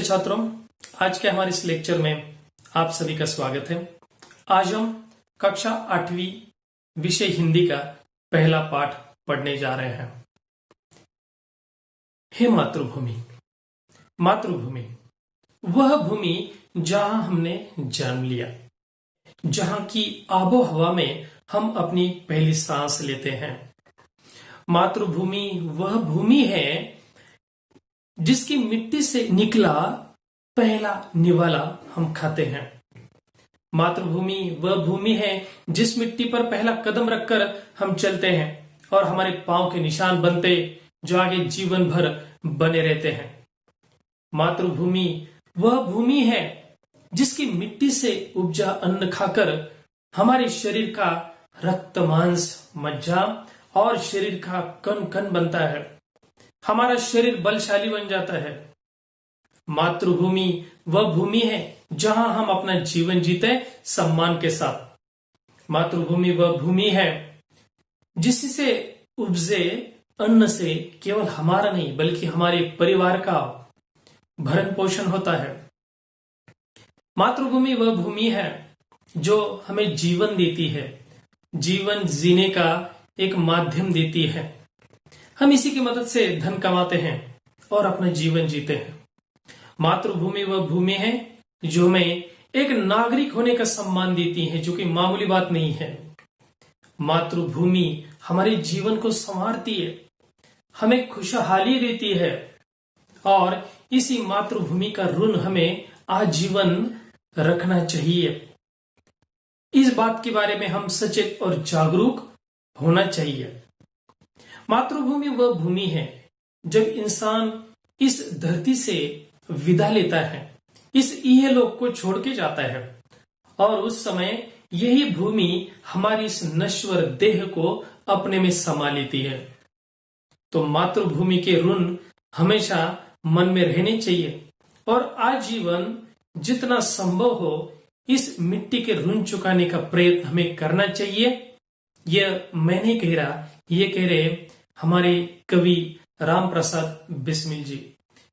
छात्रों, आज के हमारे इस लेक्चर में आप सभी का स्वागत है। आज हम कक्षा 8वीं विषय हिंदी का पहला पाठ पढ़ने जा रहे हैं। हे मातृभूमि। मातृभूमि वह भूमि जहां हमने जन्म लिया, जहां की आबो हवा में हम अपनी पहली सांस लेते हैं। मातृभूमि वह भूमि है जिसकी मिट्टी से निकला पहला निवाला हम खाते हैं। मातृभूमि वह भूमि है जिस मिट्टी पर पहला कदम रखकर हम चलते हैं और हमारे पांव के निशान बनते जो आगे जीवन भर बने रहते हैं। मातृभूमि वह भूमि है जिसकी मिट्टी से उपजा अन्न खाकर हमारे शरीर का रक्त मांस मज्जा और शरीर का कण कण बनता है, हमारा शरीर बलशाली बन जाता है। मातृभूमि वह भूमि है जहां हम अपना जीवन जीते सम्मान के साथ। मातृभूमि वह भूमि है जिससे उपजे अन्न से केवल हमारा नहीं बल्कि हमारे परिवार का भरण पोषण होता है। मातृभूमि वह भूमि है जो हमें जीवन देती है, जीवन जीने का एक माध्यम देती है। हम इसी की मदद से धन कमाते हैं और अपना जीवन जीते हैं। मातृभूमि वह भूमि है जो हमें एक नागरिक होने का सम्मान देती है, जो कि मामूली बात नहीं है। मातृभूमि हमारे जीवन को संवारती है, हमें खुशहाली देती है और इसी मातृभूमि का ऋण हमें आजीवन रखना चाहिए। इस बात के बारे में हम सचेत और जागरूक होना चाहिए। मातृभूमि वह भूमि है जब इंसान इस धरती से विदा लेता है, इस इहलोक को छोड़ के जाता है और उस समय यही भूमि हमारी इस नश्वर देह को अपने में समा लेती है। तो मातृभूमि के ऋण हमेशा मन में रहने चाहिए और आजीवन जितना संभव हो इस मिट्टी के ऋण चुकाने का प्रयत्न हमें करना चाहिए। यह मैं नहीं कह रहा, ये कह रहे हमारे कवि राम प्रसाद बिस्मिल जी,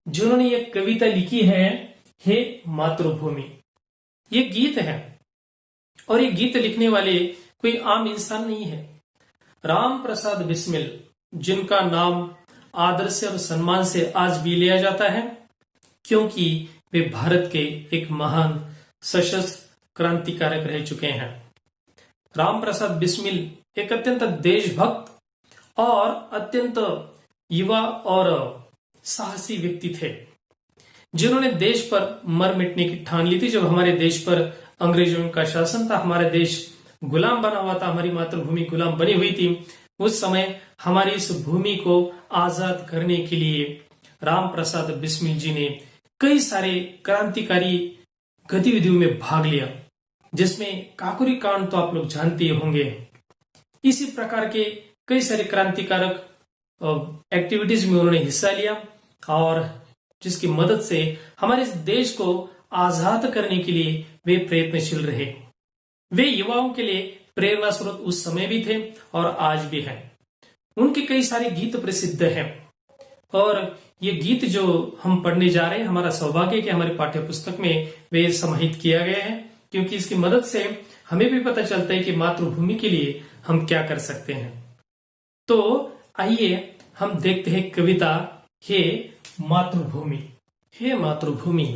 जिन्होंने ये कविता लिखी है, हे मातृभूमि। ये गीत है और ये गीत लिखने वाले कोई आम इंसान नहीं है। राम प्रसाद बिस्मिल, जिनका नाम आदर से और सम्मान से आज भी लिया जाता है क्योंकि वे भारत के एक महान सशस्त्र क्रांतिकारक रह चुके हैं। राम प्रसाद बिस्मिल एक अत्यंत देशभक्त और अत्यंत युवा और साहसी व्यक्ति थे, जिन्होंने देश पर मर मिटने की ठान ली थी। जब हमारे देश पर अंग्रेजों का शासन था, हमारा देश गुलाम बना हुआ था, हमारी मातृभूमि गुलाम बनी हुई थी, उस समय हमारी इस भूमि को आजाद करने के लिए राम प्रसाद बिस्मिल जी ने कई सारे क्रांतिकारी गतिविधियों में भाग लिया, जिसमें काकोरी कांड तो आप लोग जानते होंगे। इसी प्रकार के कई सारे क्रांतिकारक एक्टिविटीज में उन्होंने हिस्सा लिया और जिसकी मदद से हमारे इस देश को आजाद करने के लिए वे प्रयत्नशील रहे। वे युवाओं के लिए प्रेरणा स्रोत उस समय भी थे और आज भी हैं। उनके कई सारे गीत प्रसिद्ध हैं और ये गीत जो हम पढ़ने जा रहे हैं, हमारा सौभाग्य है कि हमारे पाठ्य पुस्तक में वे समाहित किया गया है, क्योंकि इसकी मदद से हमें भी पता चलता है कि मातृभूमि के लिए हम क्या कर सकते हैं। तो आइए हम देखते हैं कविता हे मातृभूमि। हे मातृभूमि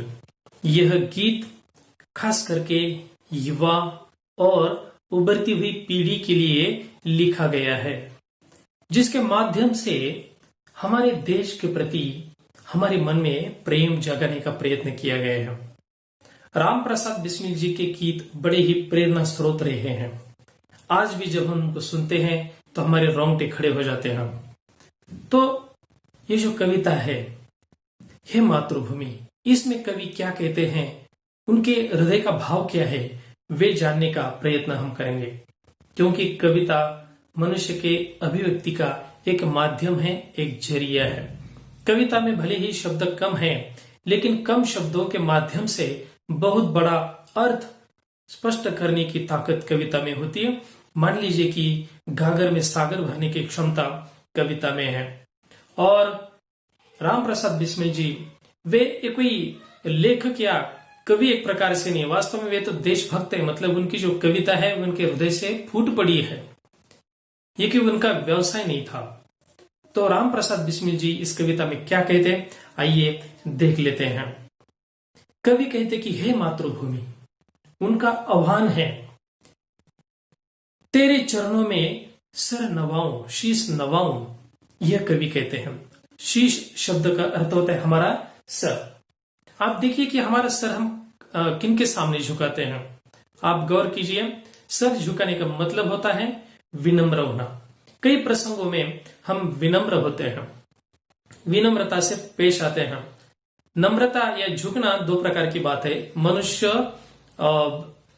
यह गीत खास करके युवा और उभरती हुई पीढ़ी के लिए लिखा गया है, जिसके माध्यम से हमारे देश के प्रति हमारे मन में प्रेम जगाने का प्रयत्न किया गया है। राम प्रसाद बिस्मिल जी के गीत बड़े ही प्रेरणा स्रोत रहे हैं। आज भी जब हम उनको सुनते हैं तो हमारे रोंगटे खड़े हो जाते हैं। तो ये जो कविता है हे मातृभूमि, इसमें कवि क्या कहते हैं, उनके हृदय का भाव क्या है, वे जानने का प्रयत्न हम करेंगे, क्योंकि कविता मनुष्य के अभिव्यक्ति का एक माध्यम है, एक जरिया है। कविता में भले ही शब्द कम है, लेकिन कम शब्दों के माध्यम से बहुत बड़ा अर्थ स्पष्ट करने की ताकत कविता में होती है। मान लीजिए कि गागर में सागर भरने की क्षमता कविता में है और राम प्रसाद बिस्मिल जी वे कोई लेखक या कवि एक प्रकार से नहीं, वास्तव में वे तो देशभक्त है। मतलब उनकी जो कविता है वो उनके हृदय से फूट पड़ी है, ये कि उनका व्यवसाय नहीं था। तो राम प्रसाद बिस्मिल जी इस कविता में क्या कहते हैं, आइए देख लेते हैं। कवि कहते कि हे मातृभूमि, उनका आह्वान है, तेरे चरणों में सर नवाऊं, शीश नवाऊं। यह कवि कहते हैं। शीश शब्द का अर्थ होता है हमारा सर। आप देखिए कि हमारा सर हम किनके सामने झुकाते हैं। आप गौर कीजिए, सर झुकाने का मतलब होता है विनम्र होना। कई प्रसंगों में हम विनम्र होते हैं, विनम्रता से पेश आते हैं। नम्रता या झुकना दो प्रकार की बात है। मनुष्य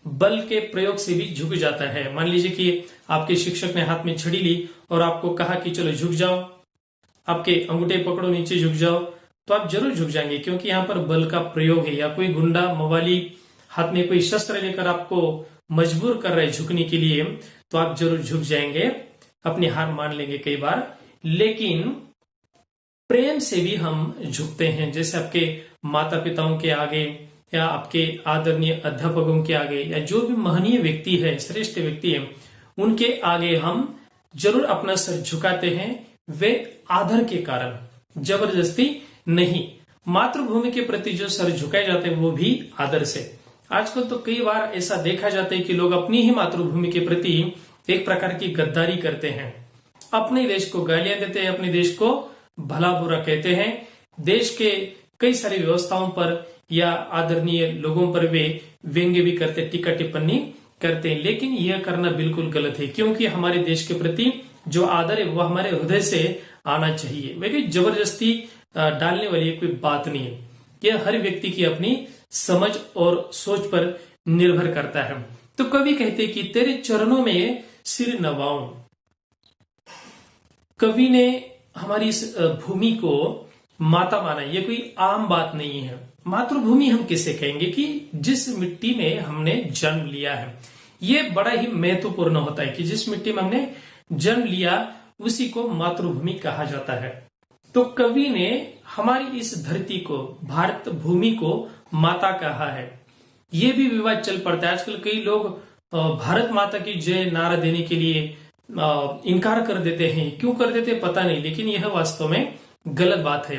बल के प्रयोग से भी झुक जाता है। मान लीजिए कि आपके शिक्षक ने हाथ में छड़ी ली और आपको कहा कि चलो झुक जाओ, आपके अंगूठे पकड़ो, नीचे झुक जाओ, तो आप जरूर झुक जाएंगे, क्योंकि यहाँ पर बल का प्रयोग है। या कोई गुंडा मवाली हाथ में कोई शस्त्र लेकर आपको मजबूर कर रहे हैं झुकने के लिए, तो आप जरूर झुक जाएंगे, अपनी हार मान लेंगे कई बार। लेकिन प्रेम से भी हम झुकते हैं, जैसे आपके माता पिताओं के आगे या आपके आदरणीय अध्यापकों के आगे या जो भी महनीय व्यक्ति है, श्रेष्ठ व्यक्ति है, उनके आगे हम जरूर अपना सर झुकाते हैं। वे आदर के कारण, जबरदस्ती नहीं। मातृभूमि के प्रति जो सर झुकाए जाते हैं वो भी आदर से। आजकल तो कई बार ऐसा देखा जाता है कि लोग अपनी ही मातृभूमि के प्रति एक प्रकार की गद्दारी करते हैं, अपने देश को गालियां देते हैं, अपने देश को भला बुरा कहते हैं, देश के कई सारी व्यवस्थाओं पर या आदरणीय लोगों पर वे व्यंग्य भी करते, टीका टिप्पणी करते हैं। लेकिन यह करना बिल्कुल गलत है, क्योंकि हमारे देश के प्रति जो आदर है वो हमारे हृदय से आना चाहिए। वे जबरदस्ती डालने वाली कोई बात नहीं है। यह हर व्यक्ति की अपनी समझ और सोच पर निर्भर करता है। तो कवि कहते कि तेरे चरणों में सिर नवाऊं। कवि ने हमारी इस भूमि को माता माना। यह कोई आम बात नहीं है। मातृभूमि हम किसे कहेंगे कि जिस मिट्टी में हमने जन्म लिया है। यह बड़ा ही महत्वपूर्ण होता है कि जिस मिट्टी में हमने जन्म लिया उसी को मातृभूमि कहा जाता है। तो कवि ने हमारी इस धरती को, भारत भूमि को माता कहा है। यह भी विवाद चल पड़ता है। आजकल कई लोग भारत माता की जय नारा देने के लिए इनकार कर देते हैं। क्यों कर देते हैं पता नहीं, लेकिन यह वास्तव में गलत बात है।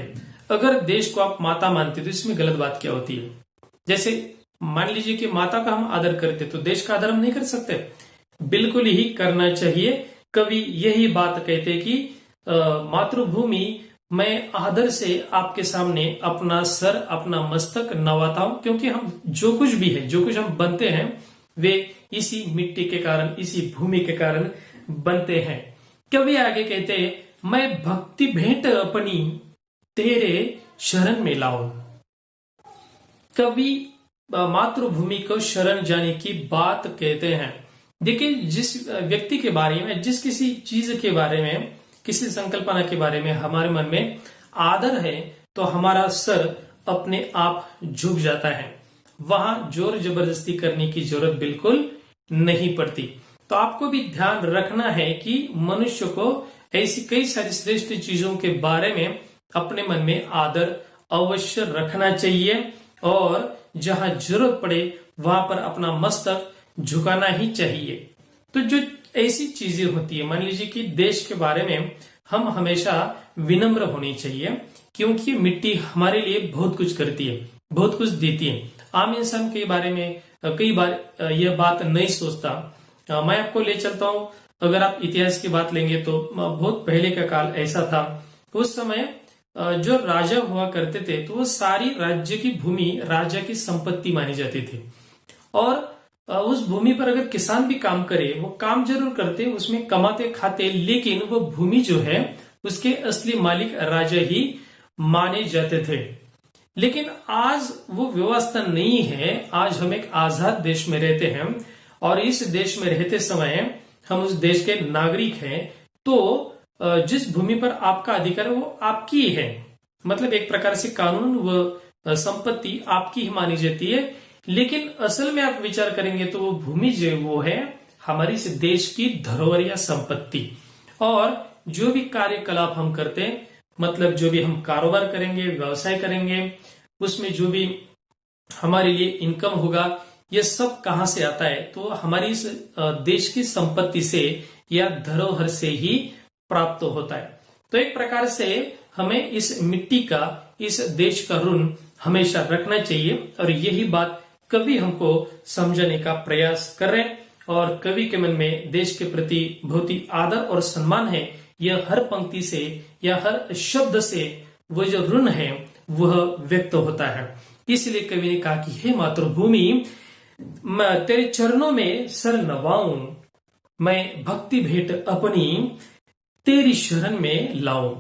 अगर देश को आप माता मानते तो इसमें गलत बात क्या होती है। जैसे मान लीजिए कि माता का हम आदर करते तो देश का आदर हम नहीं कर सकते, बिल्कुल ही करना चाहिए। कवि यही बात कहते हैं कि मातृभूमि, मैं आदर से आपके सामने अपना सर, अपना मस्तक नवाता हूं, क्योंकि हम जो कुछ भी है, जो कुछ हम बनते हैं, वे इसी मिट्टी के कारण, इसी भूमि के कारण बनते हैं। कवि आगे कहते हैं, मैं भक्ति भेंट अपनी तेरे शरण में लाऊं। कवि मातृभूमि को शरण जाने की बात कहते हैं। देखिए, जिस व्यक्ति के बारे में, जिस किसी चीज के बारे में, किसी संकल्पना के बारे में हमारे मन में आदर है तो हमारा सर अपने आप झुक जाता है। वहां जोर जबरदस्ती करने की जरूरत बिल्कुल नहीं पड़ती। तो आपको भी ध्यान रखना है कि मनुष्य को ऐसी कई सारी श्रेष्ठ चीजों के बारे में अपने मन में आदर अवश्य रखना चाहिए, और जहां जरूरत पड़े वहां पर अपना मस्तक झुकाना ही चाहिए। तो जो ऐसी चीजें होती है, मान लीजिए कि देश के बारे में हम हमेशा विनम्र होनी चाहिए, क्योंकि मिट्टी हमारे लिए बहुत कुछ करती है, बहुत कुछ देती है। आम इंसान के बारे में कई बार यह बात नहीं सोचता। मैं आपको ले चलता हूं, अगर आप इतिहास की बात लेंगे तो बहुत पहले का काल ऐसा था। उस समय जो राजा हुआ करते थे तो वो सारी राज्य की भूमि राजा की संपत्ति मानी जाती थी, और उस भूमि पर अगर किसान भी काम करे, वो काम जरूर करते, उसमें कमाते खाते, लेकिन वो भूमि जो है उसके असली मालिक राजा ही माने जाते थे। लेकिन आज वो व्यवस्था नहीं है। आज हम एक आजाद देश में रहते हैं, और इस देश में रहते समय हम उस देश के नागरिक हैं। तो जिस भूमि पर आपका अधिकार है वो आपकी है, मतलब एक प्रकार से कानून व संपत्ति आपकी ही मानी जाती है। लेकिन असल में आप विचार करेंगे तो वो भूमि जो वो है हमारी इस देश की धरोहर या संपत्ति। और जो भी कार्यकलाप हम करते हैं, मतलब जो भी हम कारोबार करेंगे, व्यवसाय करेंगे, उसमें जो भी हमारे लिए इनकम होगा, यह सब कहां से आता है? तो हमारी इस देश की संपत्ति से या धरोहर से ही प्राप्त होता है। तो एक प्रकार से हमें इस मिट्टी का, इस देश का ऋण हमेशा रखना चाहिए, और यही बात कवि हमको समझाने का प्रयास कर रहे हैं। और कवि के मन में देश के प्रति बहुत ही आदर और सम्मान है। यह हर पंक्ति से या हर शब्द से वह जो ऋण है वह व्यक्त होता है। इसलिए कवि ने कहा कि हे मातृभूमि, मैं तेरे चरणों में सर नवाऊं, मैं भक्ति भेंट अपनी तेरी शरण में लाऊं।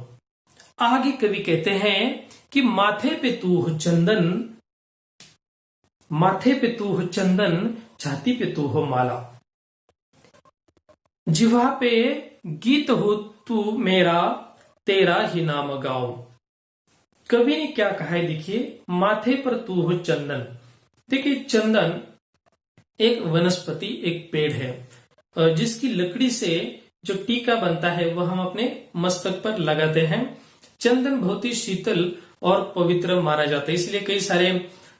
आगे कवि कहते हैं कि माथे पे तू हो चंदन, माथे पे तू हो चंदन, छाती पे तू हो माला, जिह्वा पे गीत हो तू मेरा, तेरा ही नाम गाओ। कवि ने क्या कहा है देखिए, माथे पर तू हो चंदन। देखिए चंदन एक वनस्पति, एक पेड़ है जिसकी लकड़ी से जो टीका बनता है वह हम अपने मस्तक पर लगाते हैं। चंदन बहुत ही शीतल और पवित्र माना जाता है, इसलिए कई सारे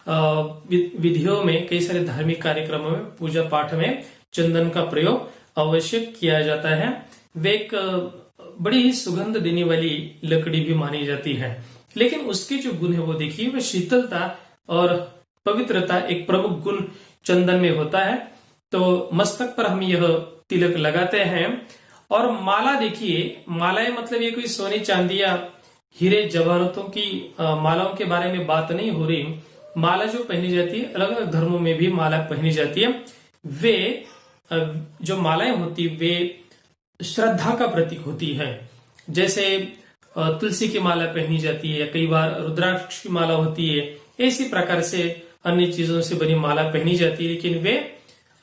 विधियों में, कई सारे धार्मिक कार्यक्रमों में, पूजा पाठ में चंदन का प्रयोग अवश्य किया जाता है। वे एक बड़ी ही सुगंध देने वाली लकड़ी भी मानी जाती है। लेकिन उसके जो गुण है वो देखिए, वह शीतलता और पवित्रता एक प्रमुख गुण चंदन में होता है। तो मस्तक पर हम यह तिलक लगाते हैं। और माला देखिए, मालाएं मतलब ये कोई सोने चांदी या हीरे जवाहरातों की मालाओं के बारे में बात नहीं हो रही। माला जो पहनी जाती है, अलग अलग धर्मों में भी माला पहनी जाती है। वे जो मालाएं होती वे श्रद्धा का प्रतीक होती है। जैसे तुलसी की माला पहनी जाती है, कई बार रुद्राक्ष की माला होती है, इसी प्रकार से अन्य चीजों से बनी माला पहनी जाती है। लेकिन वे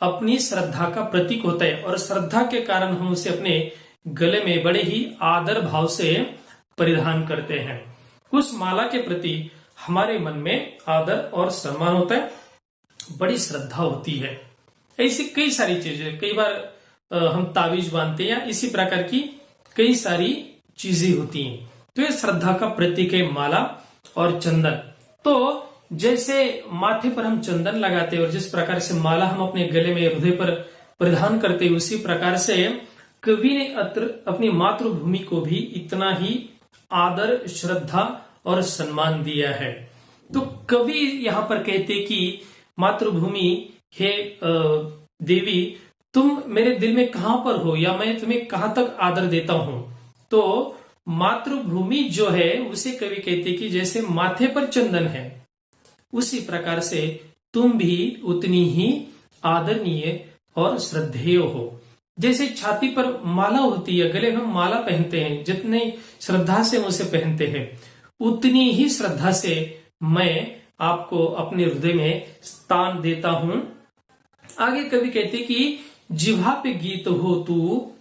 अपनी श्रद्धा का प्रतीक होता है, और श्रद्धा के कारण हम उसे अपने गले में बड़े ही आदर भाव से परिधान करते हैं। उस माला के प्रति हमारे मन में आदर और सम्मान होता है, बड़ी श्रद्धा होती है। ऐसी कई सारी चीजें, कई बार हम ताबीज बांधते हैं या इसी प्रकार की कई सारी चीजें होती हैं। तो ये श्रद्धा का प्रतीक है माला और चंदन। तो जैसे माथे पर हम चंदन लगाते हैं और जिस प्रकार से माला हम अपने गले में, हृदय पर परिधान करते हैं, उसी प्रकार से कवि ने अपनी मातृभूमि को भी इतना ही आदर, श्रद्धा और सम्मान दिया है। तो कवि यहाँ पर कहते कि मातृभूमि, हे देवी, तुम मेरे दिल में कहां पर हो, या मैं तुम्हें कहां तक आदर देता हूं। तो मातृभूमि जो है उसे कवि कहते कि जैसे माथे पर चंदन है, उसी प्रकार से तुम भी उतनी ही आदरणीय और श्रद्धेय हो। जैसे छाती पर माला होती है, गले में हम माला पहनते हैं, जितने श्रद्धा से हम उसे पहनते हैं, उतनी ही श्रद्धा से मैं आपको अपने हृदय में स्थान देता हूं। आगे कवि कहते कि जिह्वा पे गीत हो तू,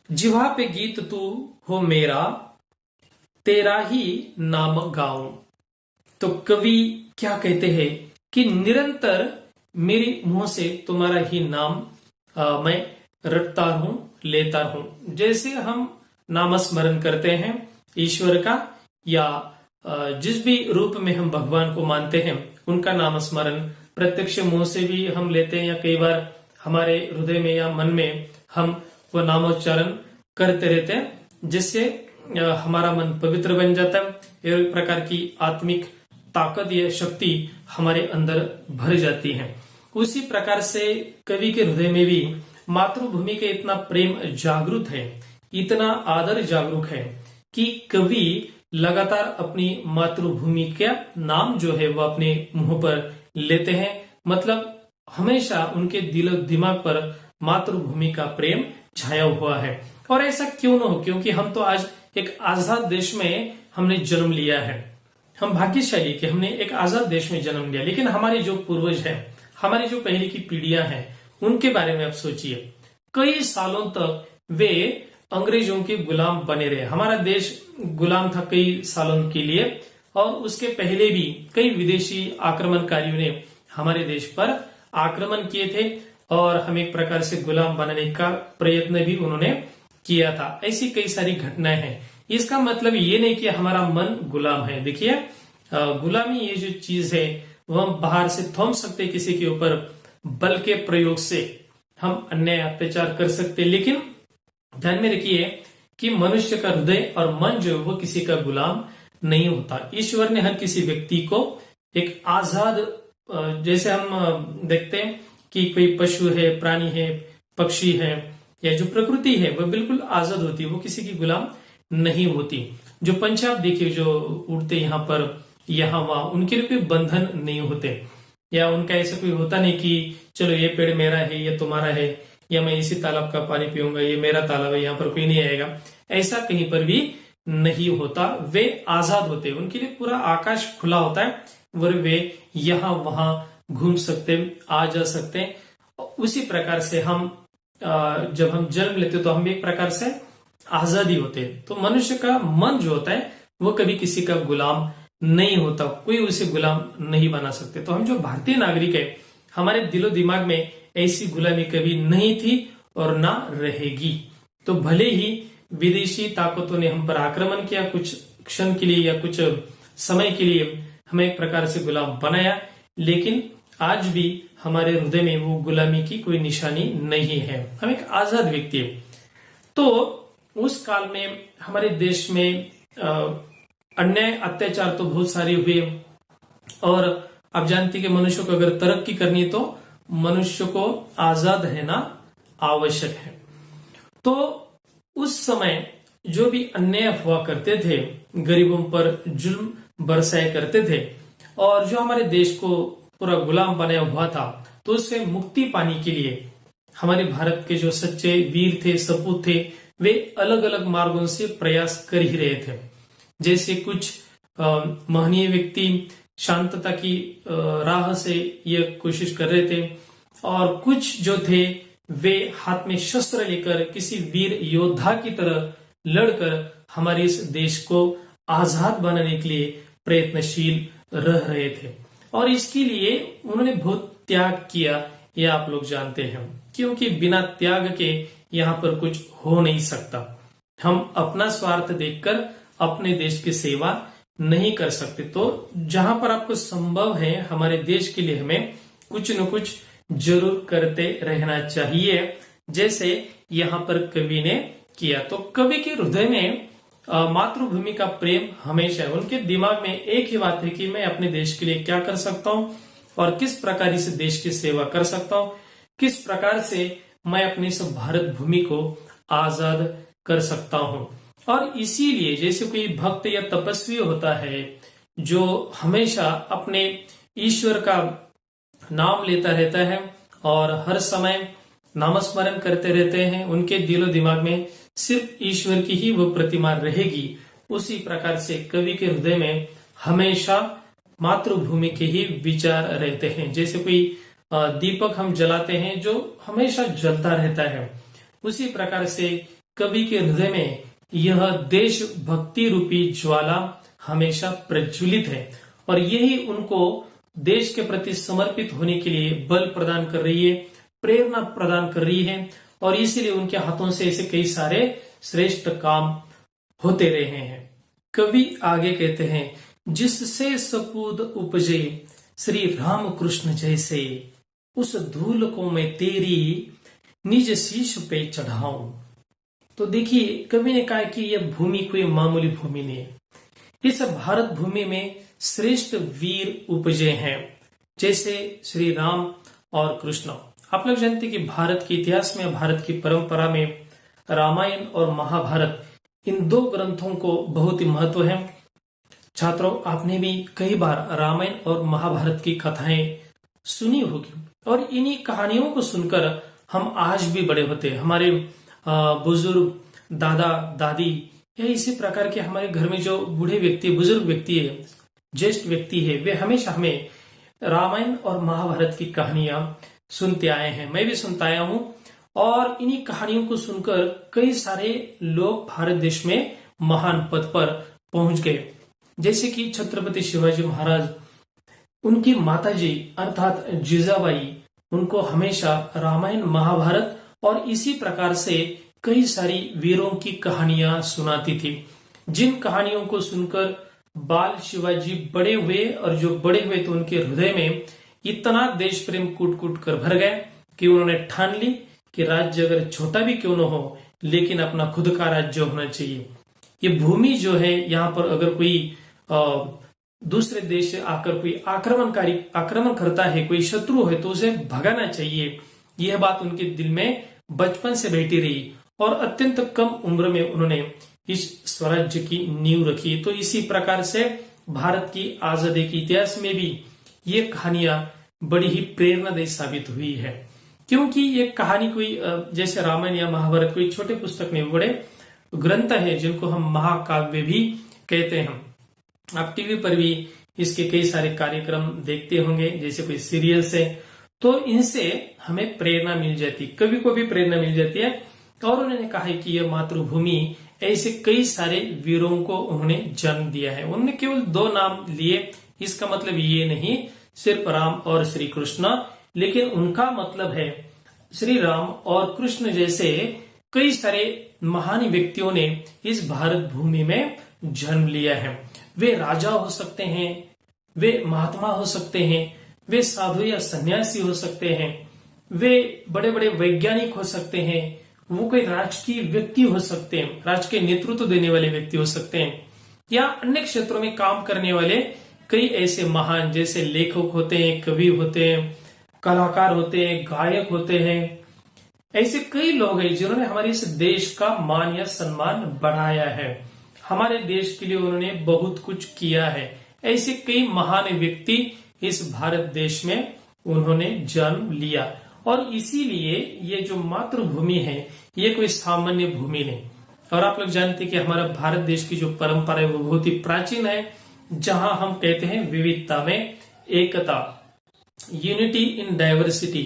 जिह्वा पे गीत तू हो मेरा, तेरा ही नाम गाऊं। तो कवि क्या कहते हैं कि निरंतर मेरे मुंह से तुम्हारा ही नाम मैं रटता हूं, लेता हूं। जैसे हम नामस्मरण करते हैं ईश्वर का, या जिस भी रूप में हम भगवान को मानते हैं उनका नामस्मरण प्रत्यक्ष मुंह से भी हम लेते हैं, या कई बार हमारे हृदय में या मन में हम वो नामोच्चारण करते रहते हैं, जिससे हमारा मन पवित्र बन जाता है। एक प्रकार की आत्मिक ताकत या शक्ति हमारे अंदर भर जाती है। उसी प्रकार से कवि के हृदय में भी मातृभूमि का इतना प्रेम जागरूक है, इतना आदर जागरूक है कि कवि लगातार अपनी मातृभूमि का नाम जो है वह अपने मुंह पर लेते हैं। मतलब हमेशा उनके दिल दिमाग पर मातृभूमि का प्रेम छाया हुआ है। और ऐसा क्यों न हो, क्योंकि हम तो आज एक आजाद देश में हमने जन्म लिया है। हम भाग्यशाली कि हमने एक आजाद देश में जन्म लिया। लेकिन हमारे जो पूर्वज हैं, हमारी जो पहले की पीढ़ियां हैं, उनके बारे में आप सोचिए, कई सालों तक वे अंग्रेजों के गुलाम बने रहे। हमारा देश गुलाम था कई सालों के लिए, और उसके पहले भी कई विदेशी आक्रमणकारियों ने हमारे देश पर आक्रमण किए थे और हमें एक प्रकार से गुलाम बनाने का प्रयत्न भी उन्होंने किया था। ऐसी कई सारी घटनाएं हैं। इसका मतलब ये नहीं कि हमारा मन गुलाम है। देखिए, गुलामी ये जो चीज है वह हम बाहर से थोप सकते किसी के ऊपर, बल के प्रयोग से हम अन्याय अत्याचार कर सकते, लेकिन ध्यान में रखिए कि मनुष्य का हृदय और मन जो है वो किसी का गुलाम नहीं होता। ईश्वर ने हर किसी व्यक्ति को एक आजाद, जैसे हम देखते हैं कि कोई पशु है, प्राणी है, पक्षी है, या जो प्रकृति है वह बिल्कुल आजाद होती है, वो किसी की गुलाम नहीं होती। जो पंछी आप देखिए जो उड़ते यहाँ पर यहाँ वहां, उनके लिए कोई बंधन नहीं होते, या उनका ऐसा कोई होता नहीं कि चलो ये पेड़ मेरा है, ये तुम्हारा है, या मैं इसी तालाब का पानी पीऊंगा, ये मेरा तालाब है, यहाँ पर कोई नहीं आएगा। ऐसा कहीं पर भी नहीं होता। वे आजाद होते हैं, उनके लिए पूरा आकाश खुला होता है और वे यहाँ वहां घूम सकते, आ जा सकते। उसी प्रकार से हम जब हम जन्म लेते तो हम एक प्रकार से आजादी होते हैं। तो मनुष्य का मन जो होता है वो कभी किसी का गुलाम नहीं होता, कोई उसे गुलाम नहीं बना सकते। तो हम जो भारतीय नागरिक है, हमारे दिलो दिमाग में ऐसी गुलामी कभी नहीं थी और ना रहेगी। तो भले ही विदेशी ताकतों ने हम पर आक्रमण किया, कुछ क्षण के लिए या कुछ समय के लिए हमें एक प्रकार से गुलाम बनाया, लेकिन आज भी हमारे हृदय में वो गुलामी की कोई निशानी नहीं है। हम एक आजाद व्यक्ति है। तो उस काल में हमारे देश में अन्याय अत्याचार तो बहुत सारे हुए, और आप जानते कि मनुष्य को अगर तरक्की करनी है तो मनुष्य को आजाद रहना आवश्यक है। तो उस समय जो भी अन्याय हुआ करते थे, गरीबों पर जुल्म बरसाया करते थे, और जो हमारे देश को पूरा गुलाम बनाया हुआ था, तो उससे मुक्ति पाने के लिए हमारे भारत के जो सच्चे वीर थे, सपूत थे, वे अलग अलग मार्गों से प्रयास कर ही रहे थे। जैसे कुछ महनीय व्यक्ति शांतता की राह से ये कोशिश कर रहे थे, और कुछ जो थे वे हाथ में शस्त्र लेकर किसी वीर योद्धा की तरह लड़कर हमारे इस देश को आजाद बनाने के लिए प्रयत्नशील रह रहे थे। और इसके लिए उन्होंने बहुत त्याग किया, यह आप लोग जानते हैं, क्योंकि बिना त्याग के यहाँ पर कुछ हो नहीं सकता। हम अपना स्वार्थ देखकर अपने देश की सेवा नहीं कर सकते। तो जहां पर आपको संभव है, हमारे देश के लिए हमें कुछ न कुछ जरूर करते रहना चाहिए, जैसे यहाँ पर कवि ने किया। तो कवि के हृदय में मातृभूमि का प्रेम हमेशा है। उनके दिमाग में एक ही बात है कि मैं अपने देश के लिए क्या कर सकता हूँ और किस प्रकार इस देश की सेवा कर सकता हूँ, किस प्रकार से मैं अपनी इस भारत भूमि को आजाद कर सकता हूँ। और इसीलिए जैसे कोई भक्त या तपस्वी होता है जो हमेशा अपने ईश्वर का नाम लेता रहता है और हर समय नामस्मरण करते रहते हैं, उनके दिलो दिमाग में सिर्फ ईश्वर की ही वो प्रतिमा रहेगी। उसी प्रकार से कवि के हृदय में हमेशा मातृभूमि के ही विचार रहते हैं। जैसे कोई दीपक हम जलाते हैं जो हमेशा जलता रहता है, उसी प्रकार से कवि के हृदय में यह देश भक्ति रूपी ज्वाला हमेशा प्रज्वलित है, और यही उनको देश के प्रति समर्पित होने के लिए बल प्रदान कर रही है, प्रेरणा प्रदान कर रही है। और इसीलिए उनके हाथों से ऐसे कई सारे श्रेष्ठ काम होते रहे हैं। कवि आगे कहते हैं, जिससे सपूत उपजे श्री राम कृष्ण जैसे, उस धूल को मैं तेरी निज शीश पे चढ़ाऊं। तो देखिए कवि ने कहा कि यह भूमि कोई मामूली भूमि नहीं है। इस भारत भूमि में श्रेष्ठ वीर उपजे हैं, जैसे श्री राम और कृष्ण। आप लोग जानते कि भारत के इतिहास में, भारत की परंपरा में रामायण और महाभारत, इन दो ग्रंथों को बहुत ही महत्व है। छात्रों, आपने भी कई बार रामायण और महाभारत की कथाएं सुनी होगी, और इन्हीं कहानियों को सुनकर हम आज भी बड़े होते हैं। हमारे बुजुर्ग, दादा दादी, या इसी प्रकार के हमारे घर में जो बूढ़े व्यक्ति, बुजुर्ग व्यक्ति है, ज्येष्ठ व्यक्ति है, वे हमेशा हमें रामायण और महाभारत की कहानियां सुनते आए हैं। मैं भी सुनता आया हूं, और इन्हीं कहानियों को सुनकर कई सारे लोग भारत देश में महान पद पर पहुंच गए। जैसे कि छत्रपति शिवाजी महाराज, उनकी माताजी अर्थात जिजाबाई, उनको हमेशा रामायण महाभारत और इसी प्रकार से कई सारी वीरों की कहानियां सुनाती थी, जिन कहानियों को सुनकर बाल शिवाजी बड़े हुए और जो बड़े हुए तो उनके हृदय में इतना देश प्रेम कूट कूट कर भर गया कि उन्होंने ठान ली कि राज्य अगर छोटा भी क्यों न हो लेकिन अपना खुद का राज्य होना चाहिए। ये भूमि जो है यहाँ पर अगर कोई दूसरे देश से आकर कोई आक्रमण करता है, कोई शत्रु है तो उसे भगाना चाहिए। यह बात उनके दिल में बचपन से बैठी रही और अत्यंत कम उम्र में उन्होंने इस स्वराज्य की नींव रखी। तो इसी प्रकार से भारत की आजादी के इतिहास में भी ये कहानियां बड़ी ही प्रेरणादायी साबित हुई है, क्योंकि ये कहानी कोई जैसे रामायण या महाभारत कोई छोटे पुस्तक नहीं, बड़े ग्रंथ है जिनको हम महाकाव्य भी कहते हैं। आप टीवी पर भी इसके कई सारे कार्यक्रम देखते होंगे, जैसे कोई सीरियल्स है, तो इनसे हमें प्रेरणा मिल जाती, कवि को भी प्रेरणा मिल जाती है। और उन्होंने कहा है कि यह मातृभूमि ऐसे कई सारे वीरों को उन्होंने जन्म दिया है। उन्होंने केवल 2 नाम लिए, इसका मतलब ये नहीं सिर्फ राम और श्री कृष्ण, लेकिन उनका मतलब है श्री राम और कृष्ण जैसे कई सारे महान व्यक्तियों ने इस भारत भूमि में जन्म लिया है। वे राजा हो सकते हैं, वे महात्मा हो सकते हैं, वे साधु या सन्यासी हो सकते हैं, वे बड़े बड़े वैज्ञानिक हो सकते हैं, वो कोई राजकीय व्यक्ति हो सकते हैं, राजकीय नेतृत्व देने वाले व्यक्ति हो सकते हैं, या अन्य क्षेत्रों में काम करने वाले कई ऐसे महान जैसे लेखक होते हैं, कवि होते हैं, कलाकार होते हैं, गायक होते हैं। ऐसे कई लोग हैं जिन्होंने हमारे इस देश का मान या सम्मान बढ़ाया है, हमारे देश के लिए उन्होंने बहुत कुछ किया है। ऐसे कई महान व्यक्ति इस भारत देश में उन्होंने जन्म लिया, और इसीलिए ये जो मातृभूमि है ये कोई सामान्य भूमि नहीं। और आप लोग जानते हैं कि हमारा भारत देश की जो परंपरा है वो बहुत ही प्राचीन है, जहां हम कहते हैं विविधता में एकता, यूनिटी इन डाइवर्सिटी,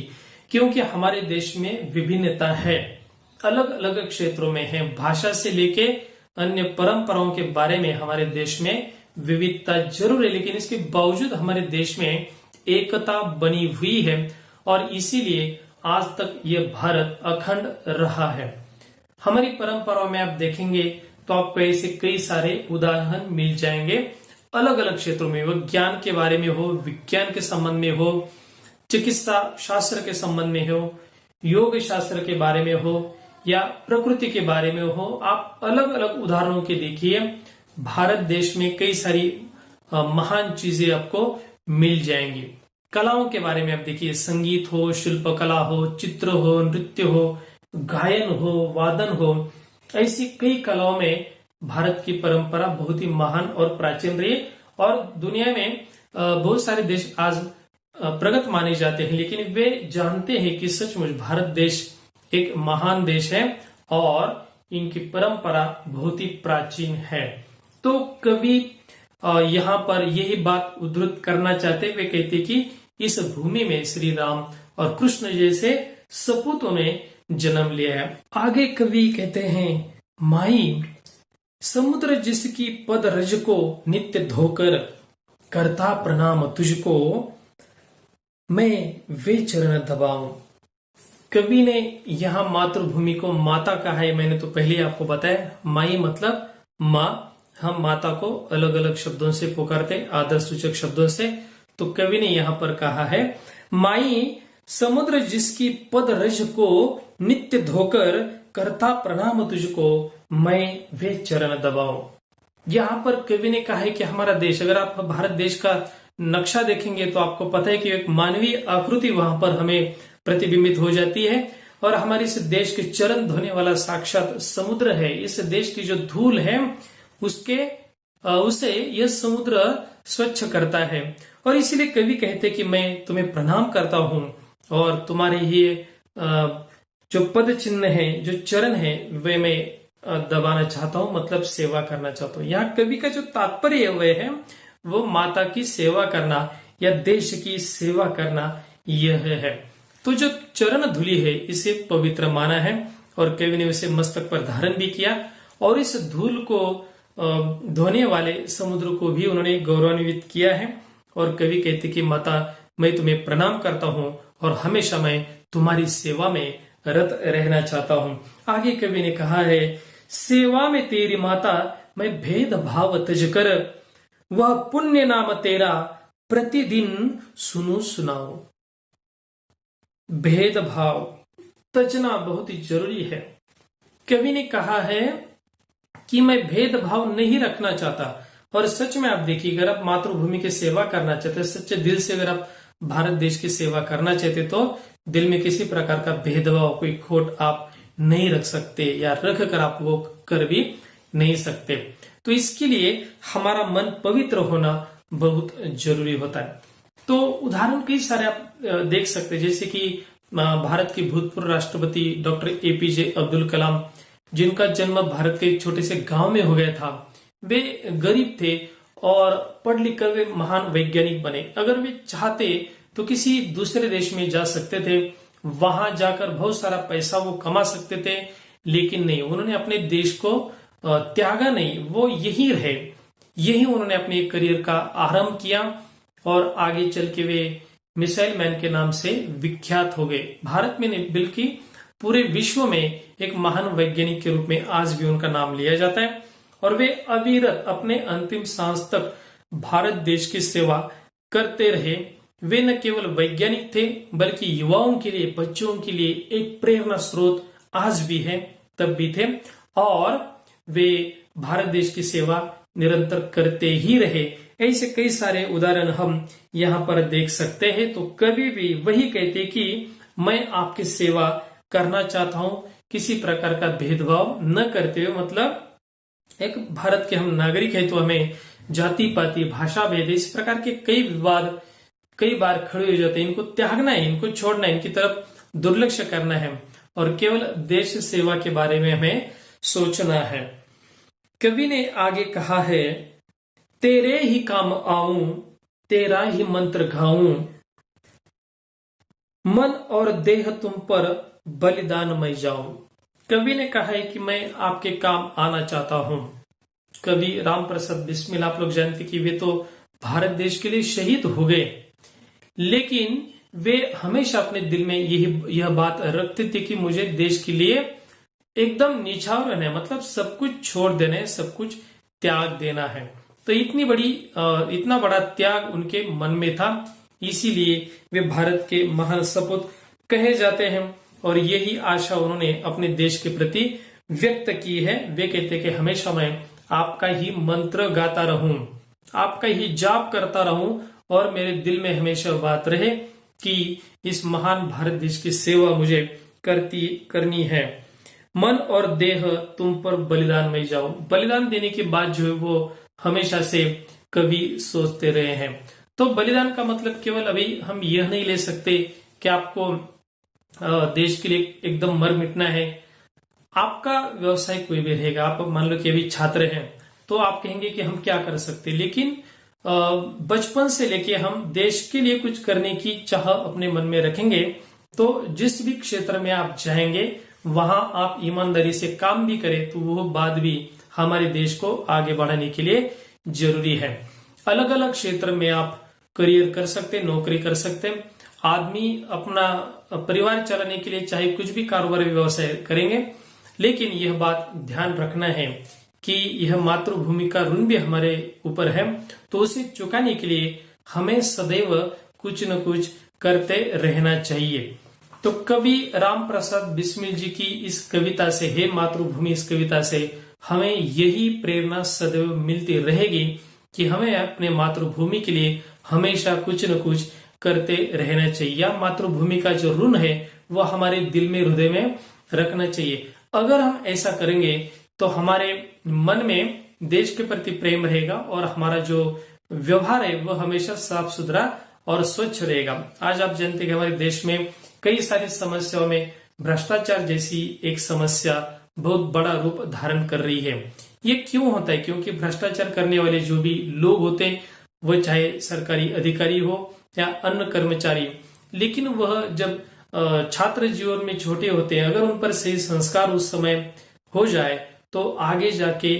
क्योंकि हमारे देश में विभिन्नता है, अलग अलग क्षेत्रों में है, भाषा से लेके अन्य परंपराओं के बारे में हमारे देश में विविधता जरूर है, लेकिन इसके बावजूद हमारे देश में एकता बनी हुई है, और इसीलिए आज तक ये भारत अखंड रहा है। हमारी परंपराओं में आप देखेंगे तो आपको ऐसे कई सारे उदाहरण मिल जाएंगे, अलग अलग क्षेत्रों में, वो ज्ञान के बारे में हो, विज्ञान के संबंध में हो, चिकित्सा शास्त्र के संबंध में हो, योग शास्त्र के बारे में हो, या प्रकृति के बारे में हो। आप अलग अलग उदाहरणों के देखिए, भारत देश में कई सारी महान चीजें आपको मिल जाएंगी। कलाओं के बारे में आप देखिए, संगीत हो, शिल्पकला हो, चित्र हो, नृत्य हो, गायन हो, वादन हो, ऐसी कई कलाओं में भारत की परंपरा बहुत ही महान और प्राचीन रही है। और दुनिया में बहुत सारे देश आज प्रगत माने जाते हैं, लेकिन वे जानते हैं कि सचमुच भारत देश एक महान देश है और इनकी परंपरा बहुत ही प्राचीन है। तो कवि यहाँ पर यही बात उद्धृत करना चाहते, वे कहते कि इस भूमि में श्री राम और कृष्ण जैसे सपूतों ने जन्म लिया है। आगे कवि कहते हैं, माई समुद्र जिसकी पद रज को नित्य धोकर करता प्रणाम तुझको, मैं वे चरण दबाऊं। कवि ने यहाँ मातृभूमि को माता कहा है, मैंने तो पहले आपको बताया, माई मतलब माँ। हम माता को अलग अलग शब्दों से पुकारते, आदर सूचक शब्दों से। तो कवि ने यहाँ पर कहा है, माई समुद्र जिसकी पद रज को नित्य धोकर करता प्रणाम तुझको, मैं वे चरण दबाऊं। यहाँ पर कवि ने कहा है कि हमारा देश, अगर आप भारत देश का नक्शा देखेंगे तो आपको पता है कि एक मानवीय आकृति वहां पर हमें प्रतिबिंबित हो जाती है, और हमारे इस देश के चरण धोने वाला साक्षात समुद्र है। इस देश की जो धूल है उसे यह समुद्र स्वच्छ करता है, और इसीलिए कवि कहते कि मैं तुम्हें प्रणाम करता हूं, और तुम्हारे ये जो पद चिन्ह है, जो चरण है, वे मैं दबाना चाहता हूं, मतलब सेवा करना चाहता हूं। यहाँ कवि का जो तात्पर्य वह है वो माता की सेवा करना या देश की सेवा करना यह है। तो जो चरण धूलि है इसे पवित्र माना है, और कवि ने उसे मस्तक पर धारण भी किया, और इस धूल को धोने वाले समुद्र को भी उन्होंने गौरवान्वित किया है। और कवि कहते कि माता मैं तुम्हें प्रणाम करता हूं और हमेशा मैं तुम्हारी सेवा में रत रहना चाहता हूं। आगे कवि ने कहा है, सेवा में तेरी माता मैं भेद भाव तज कर, वह पुण्य नाम तेरा प्रतिदिन सुनो सुनाओ। भेदभाव तजना बहुत ही जरूरी है। कवि ने कहा है कि मैं भेदभाव नहीं रखना चाहता। और सच में आप देखिए, अगर आप मातृभूमि की सेवा करना चाहते, सच्चे दिल से अगर आप भारत देश की सेवा करना चाहते, तो दिल में किसी प्रकार का भेदभाव, कोई खोट आप नहीं रख सकते, या रख कर आप वो कर भी नहीं सकते। तो इसके लिए हमारा मन पवित्र होना बहुत जरूरी होता है। तो उदाहरण कई सारे आप देख सकते हैं, जैसे कि भारत के भूतपूर्व राष्ट्रपति डॉक्टर एपीजे अब्दुल कलाम, जिनका जन्म भारत के एक छोटे से गांव में हो गया था। वे गरीब थे और पढ़ लिख कर वे महान वैज्ञानिक बने। अगर वे चाहते तो किसी दूसरे देश में जा सकते थे, वहां जाकर बहुत सारा पैसा वो कमा सकते थे, लेकिन नहीं, उन्होंने अपने देश को त्यागा नहीं, वो यही रहे। यही उन्होंने अपने करियर का आरंभ किया और आगे चल के वे मिसाइल मैन के नाम से विख्यात हो गए। भारत में नहीं बल्कि पूरे विश्व में एक महान वैज्ञानिक के रूप में आज भी उनका नाम लिया जाता है। और वे अविरत अपने अंतिम सांस तक भारत देश की सेवा करते रहे। वे न केवल वैज्ञानिक थे, बल्कि युवाओं के लिए, बच्चों के लिए एक प्रेरणा स्रोत आज भी है, तब भी थे। और वे भारत देश की सेवा निरंतर करते ही रहे। ऐसे कई सारे उदाहरण हम यहाँ पर देख सकते हैं। तो कभी भी वही कहते कि मैं आपकी सेवा करना चाहता हूं, किसी प्रकार का भेदभाव न करते हुए। मतलब एक भारत के हम नागरिक हैं, तो हमें जाति पाति, भाषा भेद, इस प्रकार के कई विवाद कई बार खड़े हो जाते हैं। इनको त्यागना है, इनको छोड़ना है, इनकी तरफ दुर्लक्ष्य करना है और केवल देश सेवा के बारे में हमें सोचना है। कवि ने आगे कहा है, तेरे ही काम आऊं, तेरा ही मंत्र गाऊं, मन और देह तुम पर बलिदान मैं जाऊं। कवि ने कहा है कि मैं आपके काम आना चाहता हूं। कवि राम प्रसाद बिस्मिल, आप लोग जानते कि वे तो भारत देश के लिए शहीद हो गए, लेकिन वे हमेशा अपने दिल में यह बात रखते थे कि मुझे देश के लिए एकदम निछावर रहना है, मतलब सब कुछ छोड़ देना है, सब कुछ त्याग देना है। तो इतना बड़ा त्याग उनके मन में था, इसीलिए वे भारत के महान सपूत कहे जाते हैं। और यही आशा उन्होंने अपने देश के प्रति व्यक्त की है। वे कहते कि हमेशा मैं आपका ही मंत्र गाता रहूं, आपका ही जाप करता रहूं, और मेरे दिल में हमेशा बात रहे कि इस महान भारत देश की सेवा मुझे करनी है। मन और देह तुम पर बलिदान में जाऊं। बलिदान देने की बात जो है वो हमेशा से कवि सोचते रहे हैं। तो बलिदान का मतलब केवल अभी हम यह नहीं ले सकते कि आपको देश के लिए एकदम मर मिटना है। आपका व्यवसाय कोई भी रहेगा, आप मान लो कि अभी छात्र हैं, तो आप कहेंगे कि हम क्या कर सकते, लेकिन बचपन से लेके हम देश के लिए कुछ करने की चाह अपने मन में रखेंगे, तो जिस भी क्षेत्र में आप जाएंगे वहां आप ईमानदारी से काम भी करें, तो वो बात भी हमारे देश को आगे बढ़ाने के लिए जरूरी है। अलग अलग क्षेत्र में आप करियर कर सकते, नौकरी कर सकते। आदमी अपना परिवार चलाने के लिए चाहे कुछ भी कारोबार व्यवसाय करेंगे, लेकिन यह बात ध्यान रखना है कि यह मातृभूमि का ऋण भी हमारे ऊपर है, तो उसे चुकाने के लिए हमें सदैव कुछ न कुछ करते रहना चाहिए। तो कवि राम प्रसाद बिस्मिल जी की इस कविता से, हे मातृभूमि, इस कविता से हमें यही प्रेरणा सदैव मिलती रहेगी कि हमें अपने मातृभूमि के लिए हमेशा कुछ न कुछ करते रहना चाहिए। मातृभूमि का जो ऋण है वह हमारे दिल में, हृदय में रखना चाहिए। अगर हम ऐसा करेंगे तो हमारे मन में देश के प्रति प्रेम रहेगा और हमारा जो व्यवहार है वह हमेशा साफ सुथरा और स्वच्छ रहेगा। आज आप जानते हैं कि हमारे देश में कई सारी समस्याओं में भ्रष्टाचार जैसी एक समस्या बहुत बड़ा रूप धारण कर रही है। ये क्यों होता है? क्योंकि भ्रष्टाचार करने वाले जो भी लोग होते हैं, वह चाहे सरकारी अधिकारी हो या अन्य कर्मचारी, लेकिन वह जब छात्र जीवन में छोटे होते हैं, अगर उन पर सही संस्कार उस समय हो जाए तो आगे जाके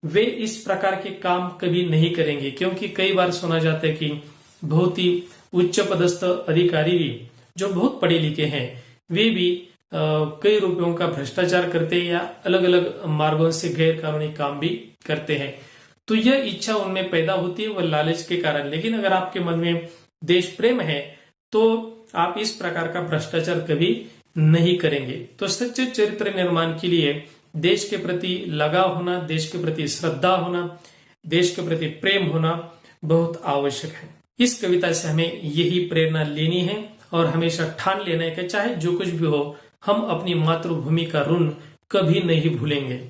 वे इस प्रकार के काम कभी नहीं करेंगे। क्योंकि कई बार सुना जाता है कि बहुत ही उच्च पदस्थ अधिकारी भी जो बहुत पढ़े लिखे हैं, वे भी कई रुपयों का भ्रष्टाचार करते हैं या अलग अलग मार्गों से गैर कानूनी काम भी करते हैं। तो यह इच्छा उनमें पैदा होती है वह लालच के कारण। लेकिन अगर आपके मन में देश प्रेम है तो आप इस प्रकार का भ्रष्टाचार कभी नहीं करेंगे। तो सच्चे चरित्र निर्माण के लिए देश के प्रति लगाव होना, देश के प्रति श्रद्धा होना, देश के प्रति प्रेम होना बहुत आवश्यक है। इस कविता से हमें यही प्रेरणा लेनी है और हमेशा ठान लेना है कि चाहे जो कुछ भी हो, हम अपनी मातृभूमि का ऋण कभी नहीं भूलेंगे।